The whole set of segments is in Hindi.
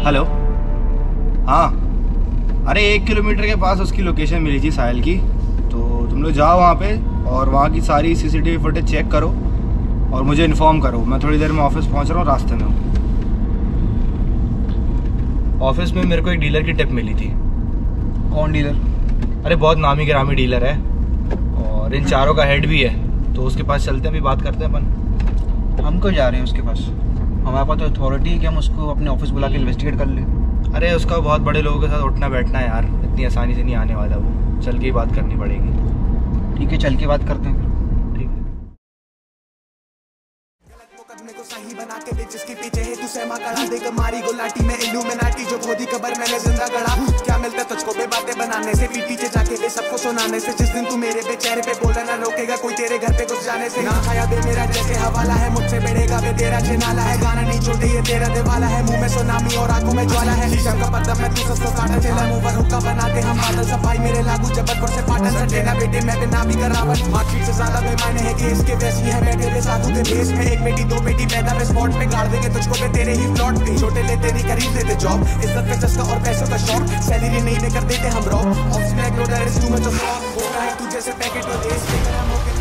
हेलो। हाँ, अरे 1 किलोमीटर के पास उसकी लोकेशन मिली थी साहिल की, तो तुम लोग जाओ वहाँ पे और वहाँ की सारी सीसीटीवी फुटेज चेक करो और मुझे इन्फॉर्म करो। मैं थोड़ी देर में ऑफिस पहुँच रहा हूँ, रास्ते में हूँ। ऑफिस में मेरे को एक डीलर की टिप मिली थी। कौन डीलर? अरे बहुत नामी गिरामी डीलर है और इन चारों का हेड भी है, तो उसके पास चलते हैं, अभी बात करते हैं अपन। हम क्यों जा रहे हैं उसके पास? हमारे पास तो अथॉरिटी है कि हम उसको अपने ऑफिस बुला के इन्वेस्टिगेट कर लें। अरे उसका बहुत बड़े लोगों के साथ उठना बैठना है यार, इतनी आसानी से नहीं आने वाला वो। चल के ही बात करनी पड़ेगी। ठीक है, चल के बात करते हैं। सही बना के बेच जिसके पीछे है तू सहमा कड़ा देख मारी गुलाटी में इल्यूमिनाटी जो खोदी कबर मैंने जिंदा गड़ा। क्या मिलता तुझको बे बातें बनाने से, पीठ पीछे जाके दे सबको सुनाने से। जिस दिन तू मेरे बेचेहरे पे बोला ना रोकेगा कोई तेरे घर पे घुस जाने से। ना खाया दे मेरा जैसे हवाला है, मुझसे बढ़ेगा बे तेरा छिनाला है। गाना नहीं छोटे ये तेरा दिवाला है, मुंह में सुनामी और आंखों में ज्वाला है। शीशा का पर्दा में तू सस्ता काटा चला मुंह पर हुक्का बनाते हम बादल सफाई मेरे लागू जबलपुर से पाटन सटे ना बेटे मैं बिना भी करावट। मार्कशीट से ज्यादा बेमाने है कि इसके वैसी है बैठे वे साधु के भेष में। एक बेटी दो बेटी पैदा पे स्पॉट पे गाड़ देंगे तुझको पे तेरे ही प्लॉट पे। छोटे लेते नहीं खरीद लेते जॉब, इज्जत का चस्का और पैसों का शौक। सैलरी नहीं पे कर देते हम रॉक, ऑफिस में एग्लोडर इस टू में जो फ्रॉक होता है तू जैसे पैकेट में देश लेकर हम होके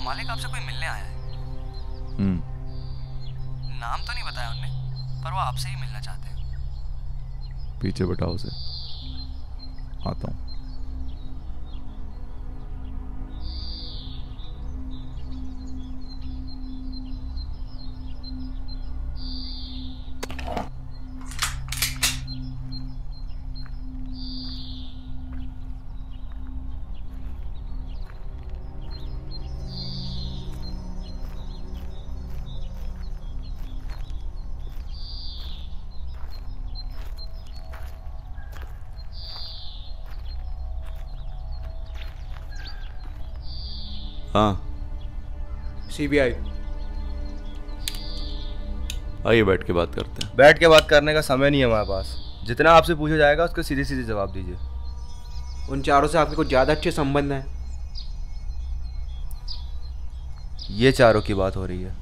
मालिक आपसे कोई मिलने आया है। नाम तो नहीं बताया उन्होंने, पर वो आपसे ही मिलना चाहते हैं। पीछे बैठाओ उसे, आता हूँ। हाँ, सीबीआई। आइए बैठ के बात करते हैं। बैठ के बात करने का समय नहीं है हमारे पास। जितना आपसे पूछा जाएगा उसका सीधे सीधे जवाब दीजिए। उन चारों से आपके कुछ ज्यादा अच्छे संबंध हैं? ये चारों की बात हो रही है।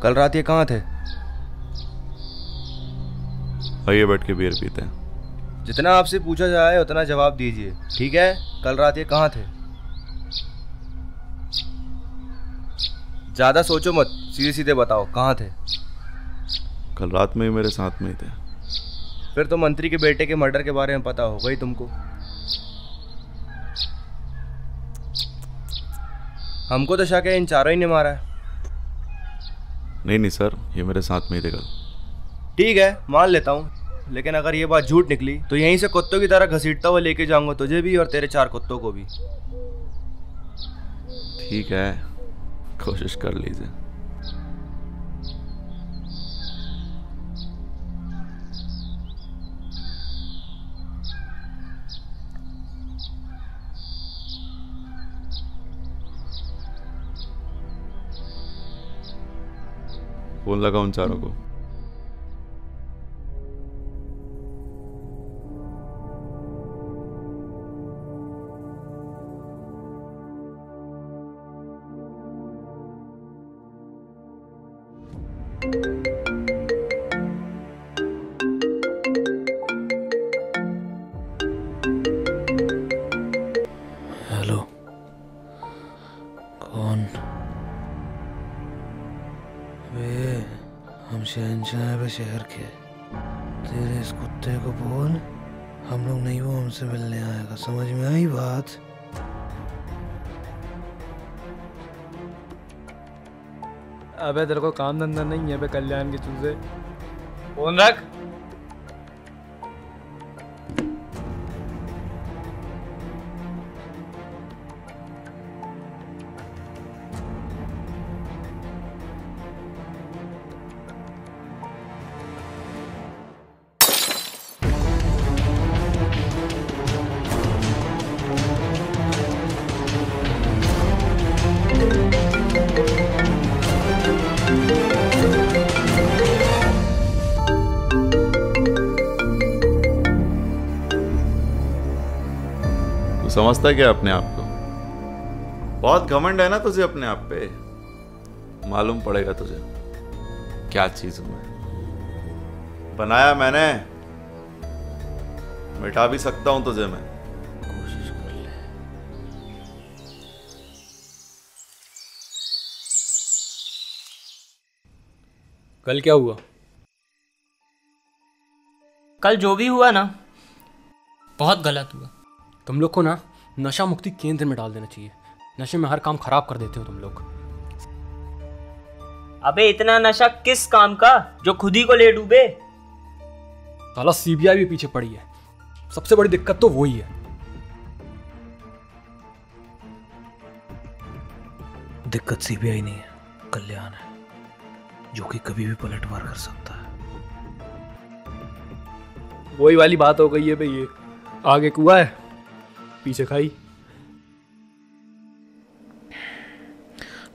कल रात ये कहाँ थे? आइए बैठ के बियर पीते हैं। जितना आपसे पूछा जाए उतना जवाब दीजिए, ठीक है? कल रात ये कहाँ थे? ज्यादा सोचो मत, सीधे सीधे बताओ कहाँ थे? कल रात में ही मेरे साथ में ही थे। फिर तो मंत्री के बेटे के मर्डर के बारे में पता होगा ही तुमको। हमको तो शक है इन चारों ही ने मारा है। नहीं सर, ये मेरे साथ में ही थे कल। ठीक है, मान लेता हूँ, लेकिन अगर ये बात झूठ निकली तो यहीं से कुत्तों की तरह घसीटता हुआ लेके जाऊंगा तुझे भी और तेरे 4 कुत्तों को भी। ठीक है, कोशिश कर लीजिए। फोन लगा उन चारों को। हेलो, कौन? वे हम शहंशाह है शहर के। तेरे इस कुत्ते को बोल हम लोग नहीं, वो हमसे मिलने आएगा। समझ में आई बात? अबे तेरे को काम धंधा नहीं है बे कल्याण के चूजे। फोन रख। समझता है क्या अपने आप को? बहुत घमंड है ना तुझे अपने आप पे। मालूम पड़ेगा तुझे क्या चीज हूं मैं। बनाया मैंने, मिटा भी सकता हूं तुझे मैं। कोशिश कर ले। कल क्या हुआ? कल जो भी हुआ ना, बहुत गलत हुआ। तुम लोग को ना नशा मुक्ति केंद्र में डाल देना चाहिए। नशे में हर काम खराब कर देते हो तुम लोग। अबे इतना नशा किस काम का जो खुद ही को ले डूबे। साला सीबीआई भी पीछे पड़ी है। सबसे बड़ी दिक्कत तो वही है। दिक्कत सीबीआई नहीं है, कल्याण है, जो कि कभी भी पलटवार कर सकता है। वही वाली बात हो गई है भाई। ये आगे कुआ है, पीछे खाई।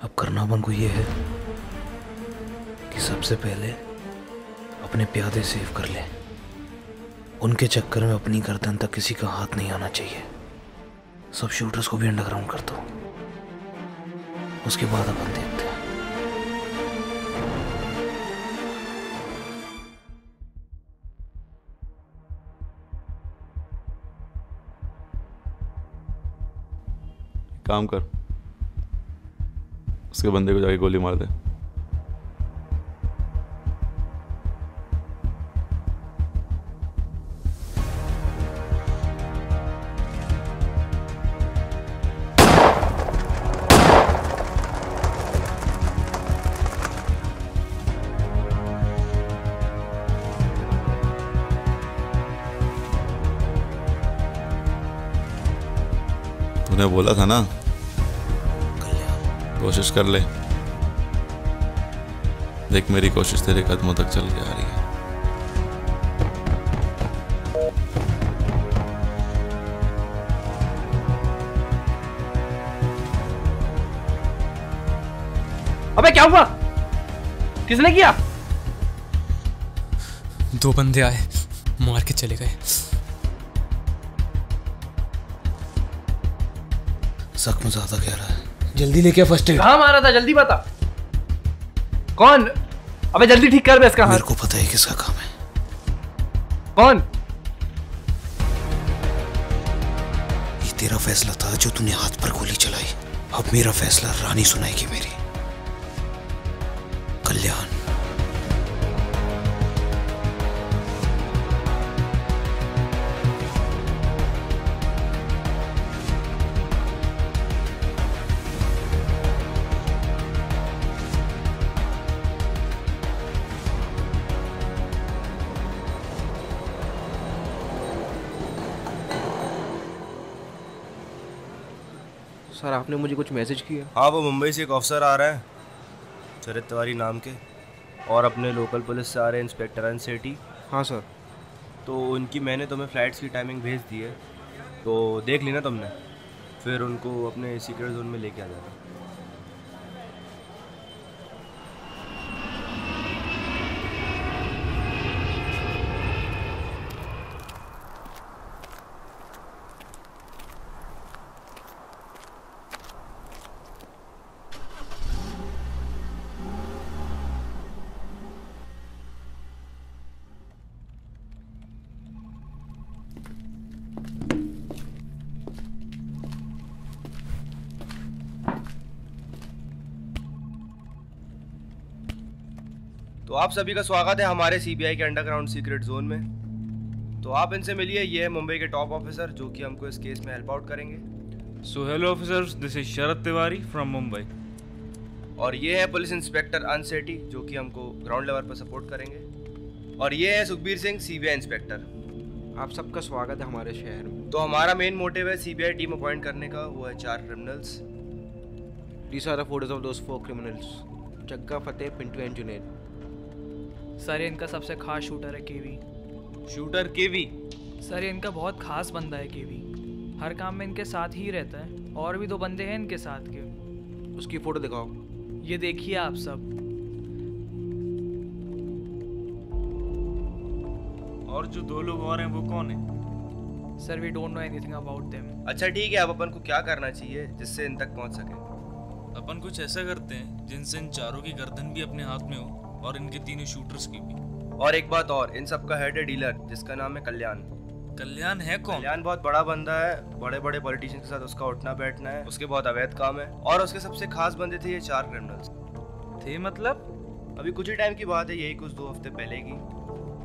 अब करना अपन को ये है कि सबसे पहले अपने प्यादे सेव कर ले। उनके चक्कर में अपनी गर्दन तक किसी का हाथ नहीं आना चाहिए। सब शूटर्स को भी अंडरग्राउंड कर दो, उसके बाद अपन देखते हैं। काम कर, उसके बंदे को जाके गोली मार दे। तूने बोला था ना, कोशिश कर ले। देख मेरी कोशिश तेरे कदमों तक चल के आ रही है। अबे क्या हुआ? किसने किया? दो बंदे आए, मार के चले गए। जख्म ज्यादा गहरा है, जल्दी लेके फर्स्ट एड। कहाँ मारा था? जल्दी बता। कौन? अबे जल्दी ठीक कर बे इसका हाथ। मेरे को पता है किसका काम है। कौन? ये तेरा फैसला था जो तूने हाथ पर गोली चलाई। अब मेरा फैसला रानी सुनाएगी मेरी। कल्याण। सर आपने मुझे कुछ मैसेज किया? हाँ, वो मुंबई से एक ऑफिसर आ रहा है शरद तिवारी नाम के, और अपने लोकल पुलिस से आ रहे हैं इंस्पेक्टर अनसेठी। हाँ सर। तो उनकी मैंने तुम्हें फ़्लाइट्स की टाइमिंग भेज दी है, तो देख ली ना तुमने। फिर उनको अपने सीक्रेट जोन में लेके आ जाना। तो आप सभी का स्वागत है हमारे सीबीआई के अंडरग्राउंड सीक्रेट जोन में। तो आप इनसे मिलिए, ये है मुंबई के टॉप ऑफिसर जो कि हमको इस केस में हेल्प आउट करेंगे। So hello officers, this is Sharad Tiwari from Mumbai. और ये है पुलिस इंस्पेक्टर अनसेठी जो कि हमको ग्राउंड लेवल पर सपोर्ट करेंगे। और ये है सुखबीर सिंह, सीबीआई इंस्पेक्टर। आप सबका स्वागत है हमारे शहर में। तो हमारा मेन मोटिव है सीबीआई टीम अपॉइंट करने का, वो है 4 criminals. These are the photos of those 4 criminals. Jagga, Fateh, Pintu and Junaid. Sir इनका सबसे खास शूटर है केवी। शूटर केवी? सर इनका बहुत खास बंदा है केवी, हर काम में इनके साथ ही रहता है। और भी 2 बंदे हैं इनके साथ के। उसकी फोटो दिखाओ। ये देखिए आप सब। और जो 2 लोग और हैं वो कौन है? Sir we don't know anything about them. अच्छा ठीक है, अब अपन को क्या करना चाहिए जिससे इन तक पहुंच सके? अपन कुछ ऐसा करते हैं जिनसे इन चारों की गर्दन भी अपने हाथ में हो और इनके तीनों शूटर्स की भी। और एक बात और, इन सब का हेड है डीलर जिसका नाम है कल्याण। कल्याण है कौन? कल्याण बहुत बड़ा बंदा है, बड़े बड़े पॉलिटिशियन के साथ उसका उठना बैठना है, उसके बहुत अवैध काम है और उसके सबसे खास बंदे थे ये 4 क्रिमिनल्स। थे मतलब? अभी कुछ ही टाइम की बात है, यही कुछ 2 हफ्ते पहले की,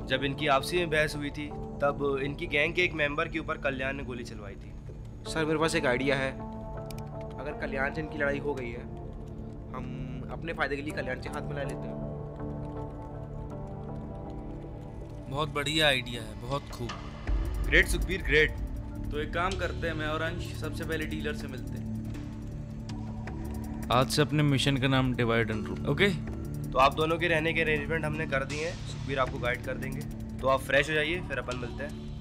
जब इनकी आपसी में बहस हुई थी तब इनकी गैंग के एक मेंबर के ऊपर कल्याण ने गोली चलवाई थी। सर मेरे पास एक आइडिया है। अगर कल्याण से इनकी लड़ाई हो गई है, हम अपने फायदे के लिए कल्याण से हाथ मिला लेते हैं। बहुत बढ़िया आइडिया है, बहुत खूब। Great Sukhbir, great. तो एक काम करते हैं, मैं और अंश सबसे पहले डीलर से मिलते हैं। आज से अपने मिशन का नाम डिवाइड एंड रूल, ओके? तो आप दोनों के रहने के अरेंजमेंट हमने कर दिए हैं, सुखबीर आपको गाइड कर देंगे। तो आप फ्रेश हो जाइए, फिर अपन मिलते हैं।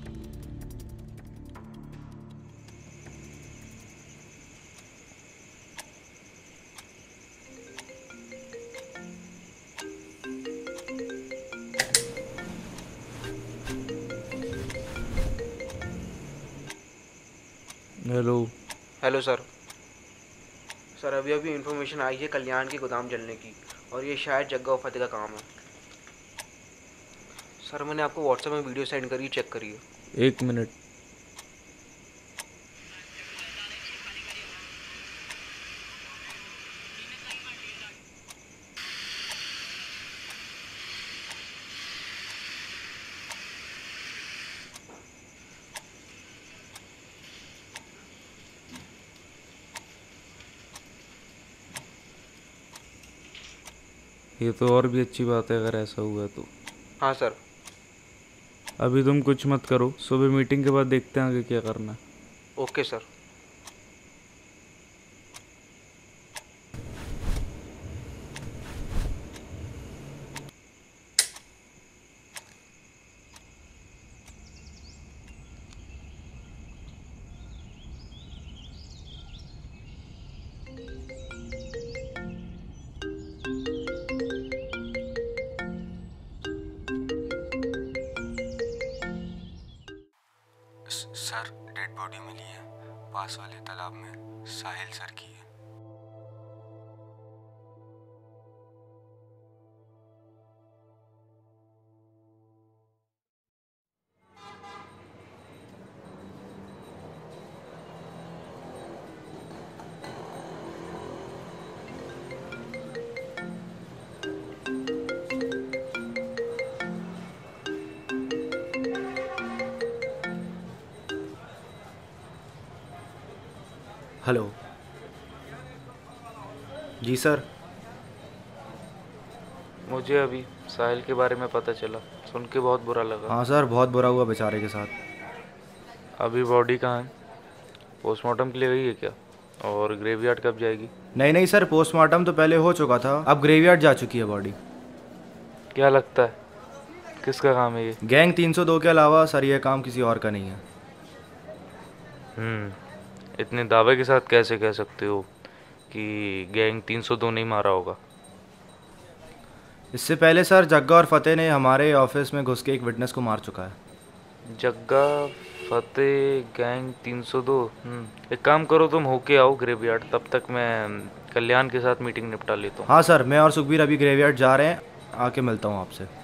हेलो। Hello sir. सर अभी अभी इन्फॉर्मेशन आई है कल्याण के गोदाम जलने की, और ये शायद जग्गा और फतेह का काम है। सर मैंने आपको व्हाट्सएप में वीडियो सेंड करी, चेक करिए। 1 मिनट। ये तो और भी अच्छी बात है अगर ऐसा हुआ तो। हाँ सर। अभी तुम कुछ मत करो, सुबह मीटिंग के बाद देखते हैं आगे क्या करना है। Okay sir. Sir dead body मिली है पास वाले तालाब में, साहिल सर की है। हेलो जी सर। मुझे अभी साहिल के बारे में पता चला, सुन के बहुत बुरा लगा। हाँ सर, बहुत बुरा हुआ बेचारे के साथ। अभी बॉडी कहाँ है? पोस्टमार्टम के लिए गई है क्या? और ग्रेवयार्ड कब जाएगी? नहीं सर, पोस्टमार्टम तो पहले हो चुका था, अब ग्रेवयार्ड जा चुकी है बॉडी। क्या लगता है किसका काम है ये? गैंग 302 के अलावा सर ये काम किसी और का नहीं है। इतने दावे के साथ कैसे कह सकते हो कि गैंग 302 नहीं मारा होगा? इससे पहले सर जग्गा और फतेह ने हमारे ऑफिस में घुस के एक विटनेस को मार चुका है। जग्गा, फतेह, गैंग 302। एक काम करो, तुम होके आओ ग्रेवयार्ड, तब तक मैं कल्याण के साथ मीटिंग निपटा लेता हूँ। हाँ सर, मैं और सुखबीर अभी ग्रेवयार्ड जा रहे हैं, आके मिलता हूँ आपसे।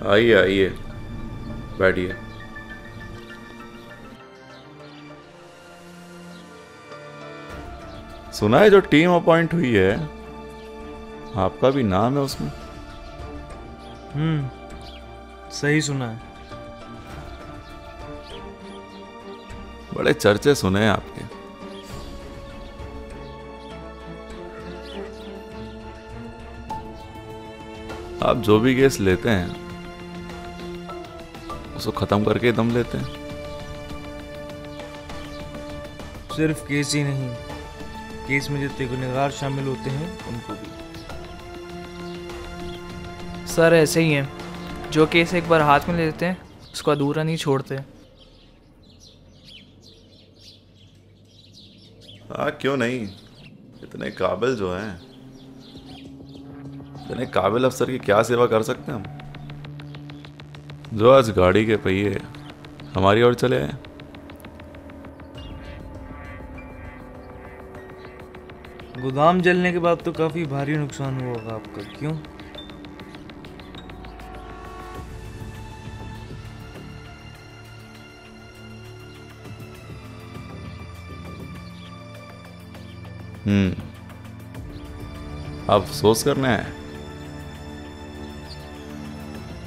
आइए आइए, बैठिए। सुना है जो टीम अपॉइंट हुई है, आपका भी नाम है उसमें? सही सुना है। बड़े चर्चे सुने हैं आपके। आप जो भी केस लेते हैं उसको खत्म करके दम लेते हैं। सिर्फ केस ही नहीं, केस में जितने गुनहगार शामिल होते हैं उनको भी। सर ऐसे ही है, जो केस एक बार हाथ में ले लेते हैं उसको अधूरा नहीं छोड़ते। हाँ क्यों नहीं, इतने काबिल जो हैं, इतने काबिल अफसर की क्या सेवा कर सकते हैं हम, जो आज गाड़ी के पहिए हमारी ओर चले आए। गोदाम जलने के बाद तो काफी भारी नुकसान हुआ होगा आपका, क्यों? आप अफसोस करना है?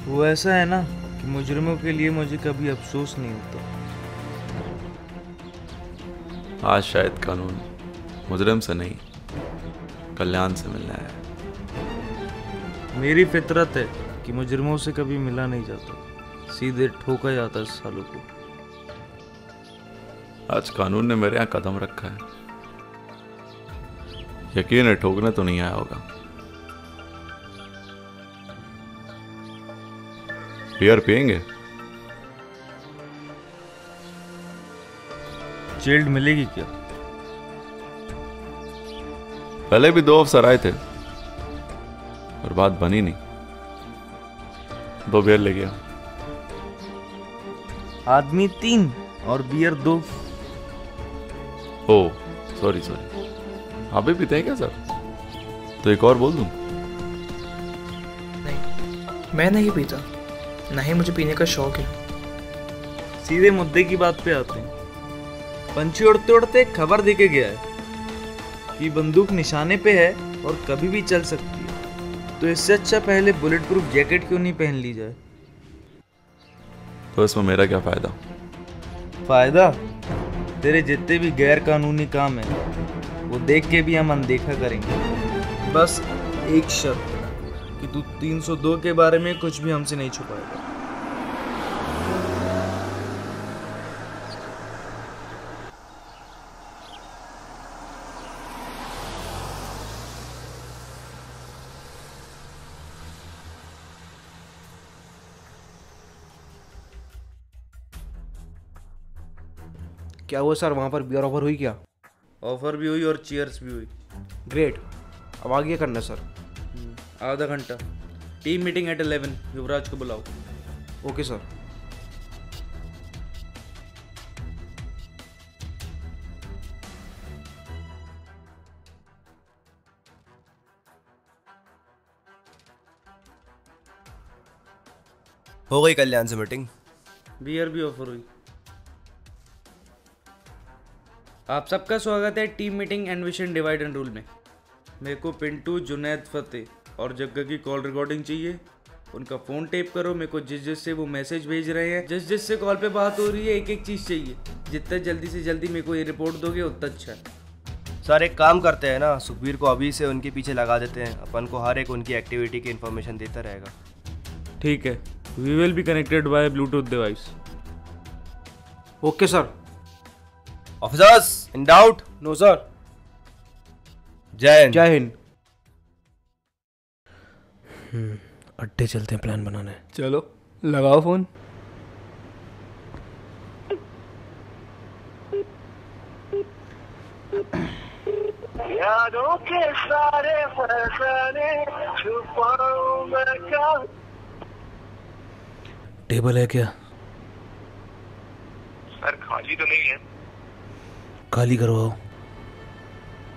वो ऐसा है ना कि मुजरिमों के लिए मुझे कभी अफसोस नहीं होता। आज शायद कानून मुजरिम से नहीं, कल्याण से मिलना है। मेरी फितरत है कि मुजरिमों से कभी मिला नहीं जाता, सीधे ठोका जाता है सालों को। आज कानून ने मेरे यहाँ कदम रखा है, यकीन है ठोकने तो नहीं आया होगा। बियर पियेंगे? चिल्ड मिलेगी क्या? पहले भी 2 अफसर आए थे और बात बनी नहीं, 2 बियर ले गया। आदमी 3 और बियर 2। ओ सॉरी, आप भी पीते हैं क्या सर? तो एक और बोल दूं? नहीं, मैं नहीं पीता, नहीं मुझे पीने का शौक है। सीधे मुद्दे की बात पे आते हैं। पंछी उड़ते उड़ते खबर देके गया है कि बंदूक निशाने पे है और कभी भी चल सकती है, तो इससे अच्छा पहले बुलेट प्रूफ जैकेट क्यों नहीं पहन ली जाए? तो इसमें मेरा क्या फायदा? फायदा? तेरे जितने भी गैर कानूनी काम है वो देख के भी हम अनदेखा करेंगे, बस एक शर्त कि तू 302 के बारे में कुछ भी हमसे नहीं छुपाएगा। क्या हुआ सर, वहाँ पर बियर ऑफर हुई क्या? ऑफर भी हुई और चीयर्स भी हुई। ग्रेट, अब आगे करना सर? आधा घंटा, टीम मीटिंग एट 11, युवराज को बुलाओ। Okay sir. हो गई कल्याण से मीटिंग? बियर भी ऑफर हुई। आप सबका स्वागत है team meeting envision divide and rule में। मेरे को पिंटू, जुनैद, फतेह और जग्गा की कॉल रिकॉर्डिंग चाहिए। उनका फ़ोन टेप करो। मेरे को जिस से वो मैसेज भेज रहे हैं, जिस से कॉल पे बात हो रही है, एक चीज़ चाहिए। जितना जल्दी से जल्दी मेरे को ये रिपोर्ट दोगे उतना अच्छा है। सर एक काम करते हैं ना, सुखबीर को अभी से उनके पीछे लगा देते हैं, अपन को हर एक उनकी एक्टिविटी की इन्फॉर्मेशन देता रहेगा। ठीक है, we will be connected by Bluetooth device. Okay sir. Officers in doubt? No sir. जय हिंद। जय हिंद। अड्डे चलते हैं प्लान बनाने। चलो लगाओ फोन। यादों के सारे फसाने छुपाऊं मैं क्या? टेबल है क्या? सर खाली तो नहीं है। खाली करवाओ।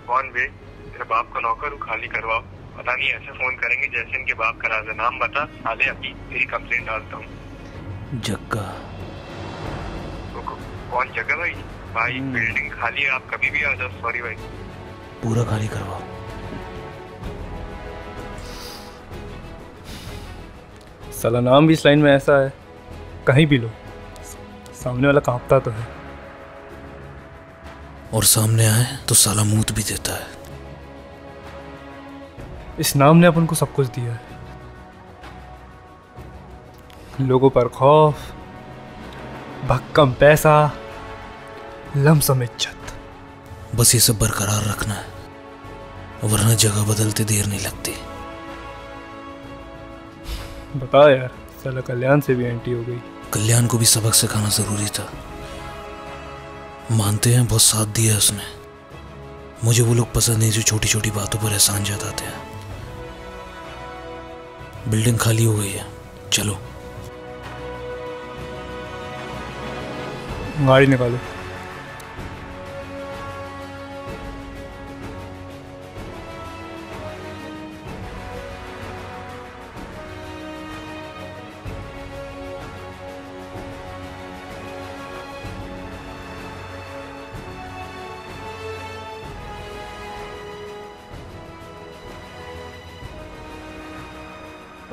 कौन बे? तेरे बाप का नौकर हूँ, खाली करवाओ। पता नहीं ऐसे फोन करेंगे जैसे इनके बाप का राज है। नाम बता, साले अभी तेरी कंप्लेंट डालता हूँ। जग्गा। कौन जगह भाई? भाई बिल्डिंग खाली है, आप कभी भी आ जाओ। सॉरी भाई। पूरा खाली करवाओ। साला नाम भी इस लाइन में ऐसा है, कहीं भी लो सामने वाला कांपता तो है। और सामने आए तो साला मूत भी देता है। इस नाम ने अपन को सब कुछ दिया है, लोगों पर खौफ, भक्कम पैसा, लमसम इज्जत। बस ये सब बरकरार रखना है, वरना जगह बदलते देर नहीं लगती। बता यार, साला कल्याण से भी एंटी हो गई। कल्याण को भी सबक सिखाना जरूरी था। मानते हैं बहुत साथ दिया उसने। मुझे वो लोग पसंद नहीं जो छोटी छोटी बातों पर एहसान जताते हैं। बिल्डिंग खाली हो गई है, चलो। गाड़ी निकालो।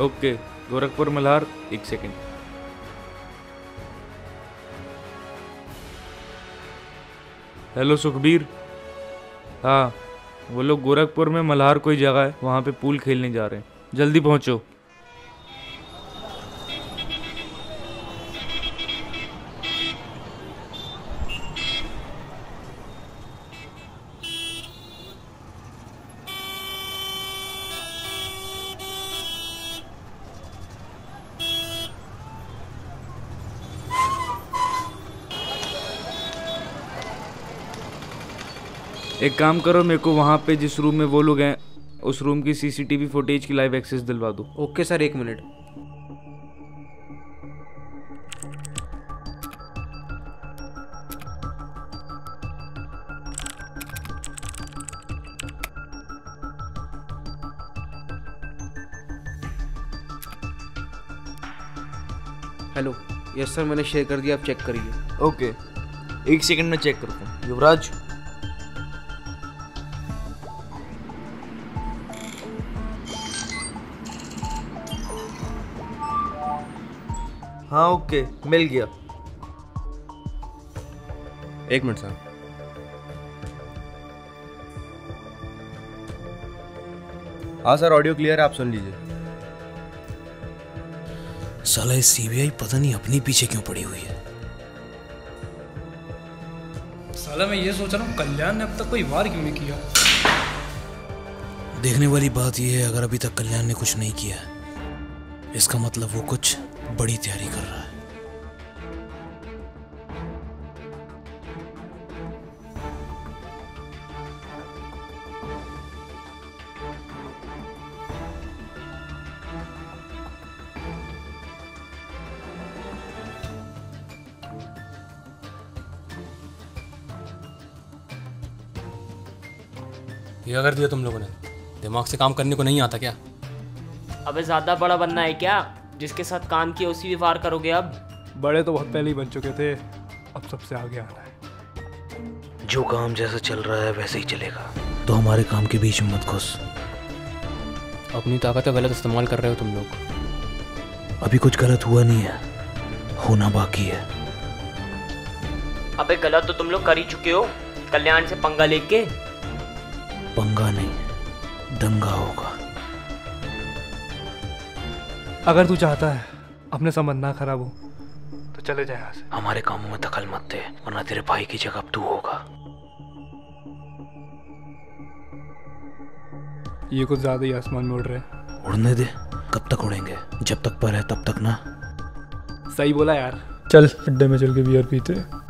Okay, Gorakhpur Malhar, 1 second. Hello Sukhbir. हाँ, वो लोग गोरखपुर में मल्हार कोई जगह है, वहाँ पे पूल खेलने जा रहे हैं, जल्दी पहुँचो। एक काम करो, मेरे को वहाँ पे जिस रूम में वो लोग हैं उस रूम की सीसीटीवी फुटेज की लाइव एक्सेस दिलवा दो। Okay sir, 1 minute. Hello, yes sir, मैंने शेयर कर दिया, आप चेक करिए। ओके, 1 सेकंड में चेक करता हूँ। युवराज, हाँ ओके, मिल गया। 1 मिनट सर। हाँ सर, ऑडियो क्लियर है, आप सुन लीजिए। साला ये सीबीआई पता नहीं अपनी पीछे क्यों पड़ी हुई है। साला मैं ये सोच रहा हूँ, कल्याण ने अब तक कोई वार क्यों नहीं किया। देखने वाली बात यह है, अगर अभी तक कल्याण ने कुछ नहीं किया, इसका मतलब वो कुछ बड़ी तैयारी कर रहा है। ये कर दिया तुम लोगों ने, दिमाग से काम करने को नहीं आता क्या? अबे ज्यादा बड़ा बनना है क्या? जिसके साथ काम किया उसी भी वार करोगे अब? बड़े तो बहुत पहले ही बन चुके थे, अब सबसे आगे आना है। जो काम जैसा चल रहा है वैसे ही चलेगा, तो हमारे काम के बीच में मत घुस। अपनी ताकत का गलत इस्तेमाल कर रहे हो तुम लोग। अभी कुछ गलत हुआ नहीं है, होना बाकी है। अबे गलत तो तुम लोग कर ही चुके हो, कल्याण से पंगा लेके। पंगा नहीं, दंगा होगा। अगर तू चाहता है अपने संबंध ना खराब हो तो चले जाए यहाँ से। हमारे कामों में दखल मत दे, वरना तेरे भाई की जगह अब तू होगा। ये कुछ ज्यादा ही आसमान में उड़ रहे हैं। उड़ने दे, कब तक उड़ेंगे? जब तक पर है तब तक ना। सही बोला यार। चल अड्डे में चल के बियर पीते।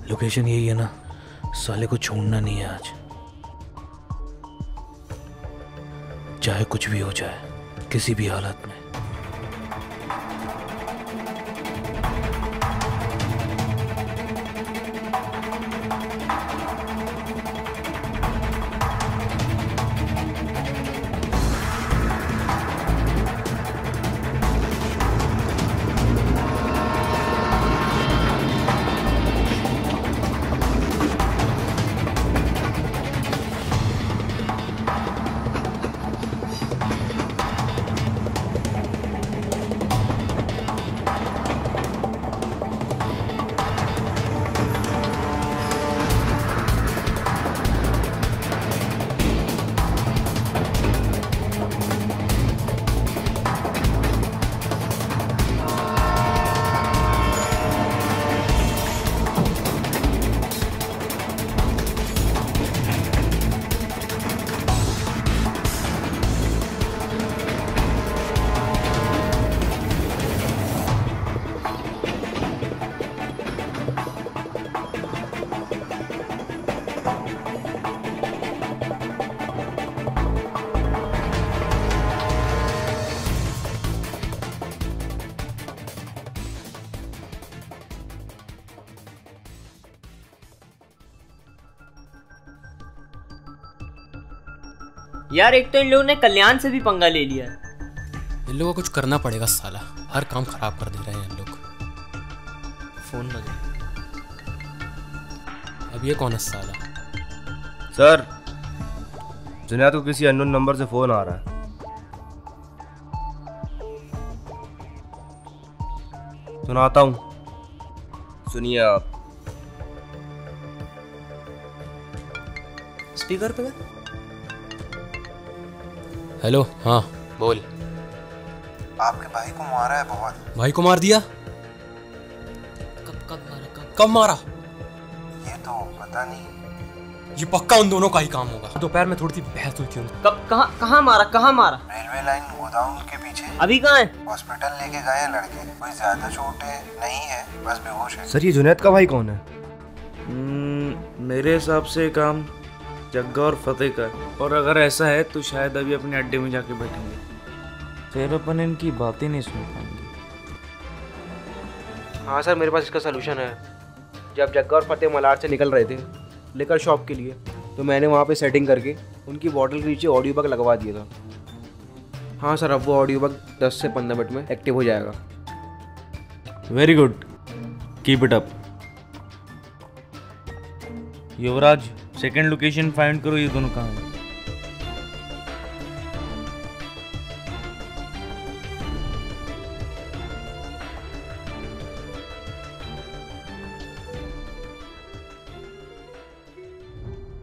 लोकेशन यही है ना? साले को छोड़ना नहीं है आज, चाहे कुछ भी हो जाए, किसी भी हालत में। यार एक तो इन लोगों ने कल्याण से भी पंगा ले लिया है। इन लोगों को कुछ करना पड़ेगा साला, हर काम खराब कर दे रहे हैं इन लोग। फोन बजा। अब ये कौन है साला? सर, जुनैद को किसी अननोन नंबर से फोन आ रहा है। सुनाता हूँ, सुनिए आप। स्पीकर पे। हेलो, हाँ बोल। आपके भाई को मारा है बहुत। भाई को मार दिया? कब मारा? ये तो पता नहीं। ये पक्का उन दोनों का ही काम होगा। दोपहर में थोड़ी सी बहस हुई थी उनकी। कब? कहाँ मारा? रेलवे लाइन गोदाम के पीछे। अभी कहाँ है? हॉस्पिटल लेके गए हैं लड़के। कोई ज्यादा चोट नहीं है, बस बेहोश है। सर, ये जुनैद का भाई कौन है? मेरे हिसाब से काम जग्गा और फतेह का, और अगर ऐसा है तो शायद अभी अपने अड्डे में जाके बैठेंगे, फिर अपन इनकी बातें नहीं सुन पाएंगे। हाँ सर, मेरे पास इसका सलूशन है। जब जग्गा और फतेह मलाड से निकल रहे थे लेकर शॉप के लिए, तो मैंने वहाँ पे सेटिंग करके उनकी बॉटल के नीचे ऑडियो बग लगवा दिया था। हाँ सर, अब वो ऑडियो बग 10 से 15 मिनट में एक्टिव हो जाएगा। Very good, keep it up. Yuvraj, second location find करो, ये दोनों कहाँ हैं?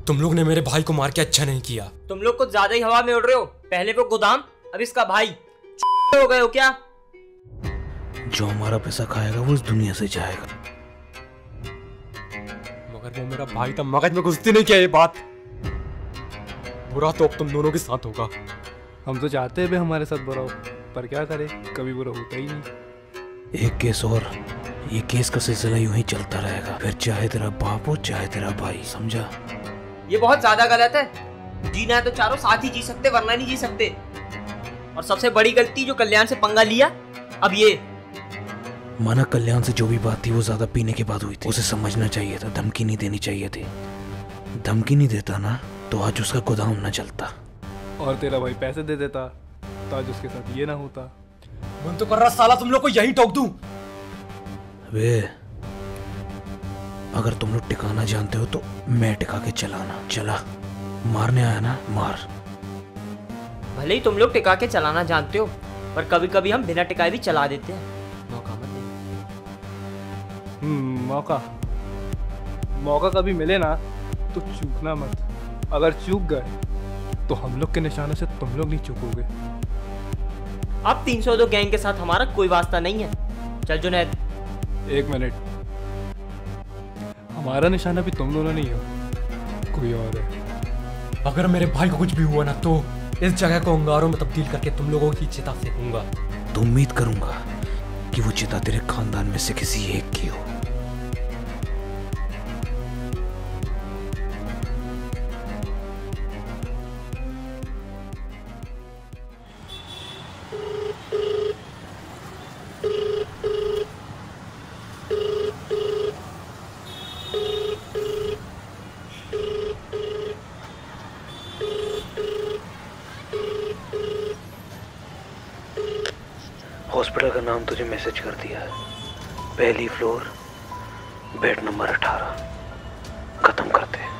तुम लोग ने मेरे भाई को मार के अच्छा नहीं किया। तुम लोग कुछ ज्यादा ही हवा में उड़ रहे हो। पहले वो गोदाम, अब इसका भाई। हो गए हो क्या? जो हमारा पैसा खाएगा वो इस दुनिया से जाएगा। मगर वो मेरा भाई था, मगज में घुसती नहीं क्या ये बात? बुरा तो अब तुम दोनों के साथ होगा। हम तो चाहते हैं हमारे साथ बुरा हो, पर क्या करें, कभी बुरा होता ही नहीं। एक केस और, ये केस का सिलसिला यूं ही चलता रहेगा, फिर चाहे तेरा बाप हो चाहे तेरा भाई, समझा? ये बहुत ज्यादा गलत है। जीना है तो चारों साथ ही जी सकते, वरना नहीं जी सकते। और सबसे बड़ी गलती जो कल्याण से पंगा लिया, अब ये। माना कल्याण से जो भी बात थी वो ज्यादा पीने के बाद हुई थी। उसे समझना चाहिए था, धमकी नहीं देनी चाहिए थी। धमकी नहीं देता ना तो आज उसका गोदाम न चलता। और तेरा भाई पैसे दे देता तो आज उसके साथ ये ना होता। मन तो कर रहा साला तुम लोग को यहीं ठोक दूं। वे, अगर तुम लोग टिकाना जानते हो तो मैं टिका के चलाना। चला, मारने आया ना, मार। भले ही तुम लोग टिका के चलाना जानते हो, पर कभी कभी हम बिना टिकाए भी चला देते हैं। मौका मत दे। मौका कभी मिले ना तो चूकना मत। अगर चूक गए तो हम लोग के निशानों से तुम लोग नहीं चूकोगे। अब 302 गैंग के साथ हमारा कोई वास्ता नहीं है। चल जुनैद। 1 मिनट, हमारा निशाना भी तुम दोनों नहीं हो, कोई और है। अगर मेरे भाई को कुछ भी हुआ ना तो इस जगह को अंगारों में तब्दील करके तुम लोगों की चिता फेंकूंगा। तो उम्मीद करूंगा कि वो चिता तेरे खानदान में से किसी एक की हो। हॉस्पिटल का नाम तुझे मैसेज कर दिया है। पहली फ्लोर, बेड नंबर 18। खत्म करते हैं।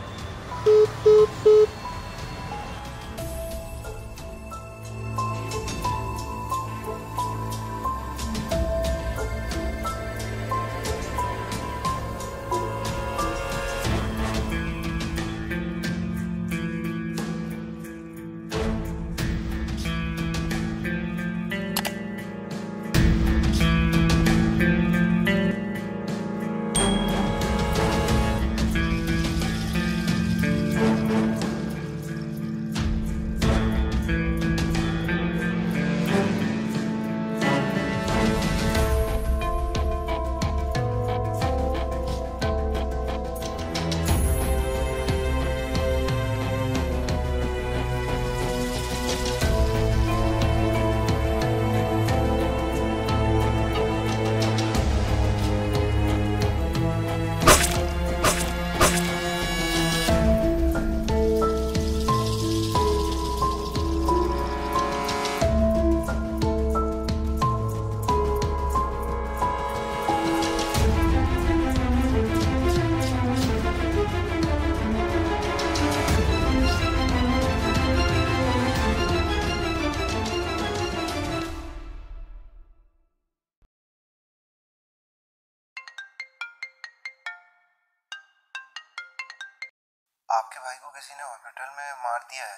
आपके भाई को किसी ने हॉस्पिटल में मार दिया है।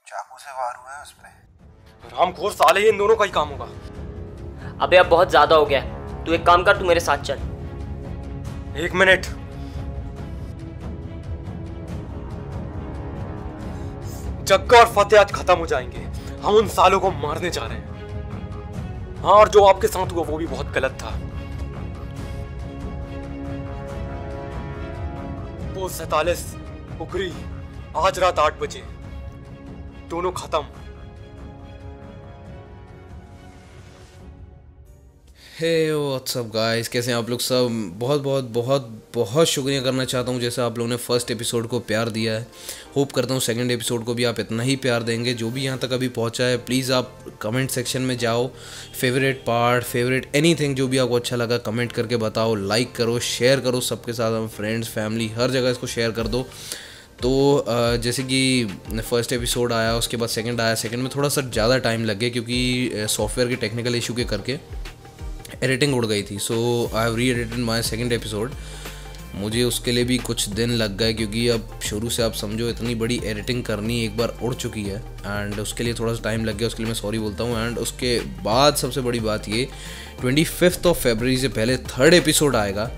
चाकू से वार हुए हैं उस पे। रामखोर साले, ये इन दोनों का ही काम होगा। अबे अब बहुत ज्यादा हो गया है। तू एक काम कर, तू मेरे साथ चल। 1 मिनट। जग्गा और फतेह आज खत्म हो जाएंगे। हम उन सालों को मारने जा रहे हैं। हाँ, और जो आपके साथ हुआ वो भी बहुत गलत था। वो 47 उगरी आज रात 8 बजे, दोनों खत्म। हे व्हाट्सअप गाइस, कैसे हैं आप लोग सब। बहुत बहुत बहुत बहुत शुक्रिया करना चाहता हूं जैसे आप लोगों ने फर्स्ट एपिसोड को प्यार दिया है। होप करता हूं सेकंड एपिसोड को भी आप इतना ही प्यार देंगे। जो भी यहां तक अभी पहुंचा है, प्लीज़ आप कमेंट सेक्शन में जाओ, फेवरेट पार्ट, फेवरेट एनीथिंग जो भी आपको अच्छा लगा कमेंट करके बताओ, लाइक करो, शेयर करो सबके साथ, फ्रेंड्स, फैमिली, हर जगह इसको शेयर कर दो। तो जैसे कि फर्स्ट एपिसोड आया, उसके बाद सेकंड आया। सेकंड में थोड़ा सा ज़्यादा टाइम लग गया क्योंकि सॉफ्टवेयर के टेक्निकल इशू के करके एडिटिंग उड़ गई थी। सो आई हैव री एडिटेड माई सेकेंड एपिसोड। मुझे उसके लिए भी कुछ दिन लग गए क्योंकि अब शुरू से आप समझो इतनी बड़ी एडिटिंग करनी एक बार उड़ चुकी है एंड उसके लिए थोड़ा सा टाइम लग गया। उसके लिए मैं सॉरी बोलता हूँ। एंड उसके बाद सबसे बड़ी बात ये 25 फरवरी से पहले थर्ड एपिसोड आएगा।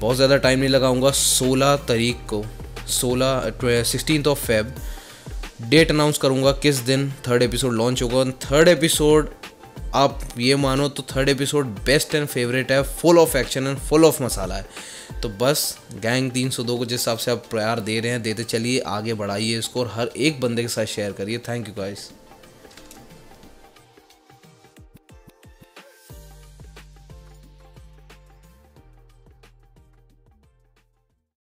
बहुत ज़्यादा टाइम नहीं लगाऊंगा। 16 तारीख को 16 फेब डेट अनाउंस करूँगा किस दिन थर्ड एपिसोड लॉन्च होगा। थर्ड एपिसोड आप ये मानो तो third episode best and favourite है, full of action and full of masala है। तो बस गैंग 302 को जिस हिसाब से आप प्यार दे रहे हैं, देते चलिए, आगे बढ़ाइए इसको और हर एक बंदे के साथ शेयर करिए। Thank you guys.